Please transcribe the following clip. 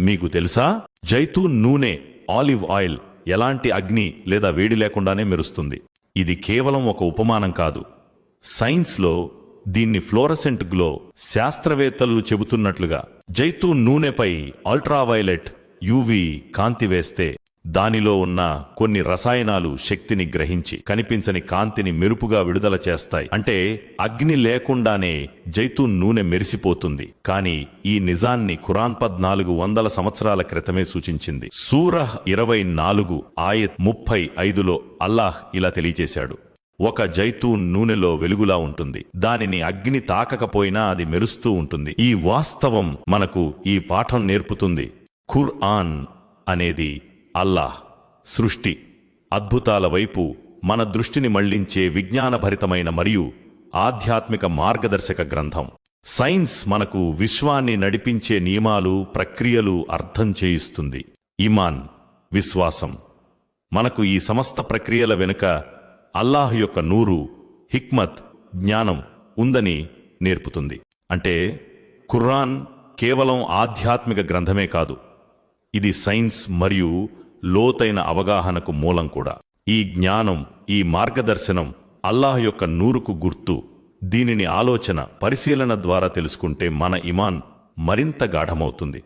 మీకు తెలుసా, జైతూన్ నూనె, ఆలివ్ ఆయిల్ ఎలాంటి అగ్ని లేదా వేడి లేకుండానే మెరుస్తుంది. ఇది కేవలం ఒక ఉపమానం కాదు. సైన్స్లో దీన్ని ఫ్లోరసెంట్ గ్లో. శాస్త్రవేత్తలు చెబుతున్నట్లుగా జైతూన్ నూనెపై అల్ట్రావైలెట్ యూవీ కాంతి వేస్తే దానిలో ఉన్న కొన్ని రసాయనాలు శక్తిని గ్రహించి కనిపించని కాంతిని మెరుపుగా విడుదల చేస్తాయి. అంటే అగ్ని లేకుండానే జైతూన్ నూనె మెరిసిపోతుంది. కానీ ఈ నిజాన్ని ఖురాన్ 1400 సంవత్సరాల క్రితమే సూచించింది. సూరహ్ 24 ఆయత్ 35లో అల్లాహ్ ఇలా తెలియచేశాడు: ఒక జైతూన్ నూనెలో వెలుగులా ఉంటుంది, దానిని అగ్ని తాకకపోయినా అది మెరుస్తూ ఉంటుంది. ఈ వాస్తవం మనకు ఈ పాఠం నేర్పుతుంది. ఖుర్ఆన్ అనేది అల్లాహ్ సృష్టి అద్భుతాల వైపు మన దృష్టిని మళ్లించే విజ్ఞానభరితమైన మరియు ఆధ్యాత్మిక మార్గదర్శక గ్రంథం. సైన్స్ మనకు విశ్వాన్ని నడిపించే నియమాలు, ప్రక్రియలు అర్థం చేయిస్తుంది. ఈమాన్, విశ్వాసం, మనకు ఈ సమస్త ప్రక్రియల వెనుక అల్లాహ్ యొక్క నూరు, హిక్మత్, జ్ఞానం ఉందని నేర్పుతుంది. అంటే ఖురాన్ కేవలం ఆధ్యాత్మిక గ్రంథమే కాదు, ఇది సైన్స్ మరియు లోతైన అవగాహనకు మూలం కూడా. ఈ జ్ఞానం, ఈ మార్గదర్శనం అల్లాహ్ యొక్క నూరుకు గుర్తు. దీనిని ఆలోచన, పరిశీలన ద్వారా తెలుసుకుంటే మన ఈమాన్ మరింత గాఢమవుతుంది.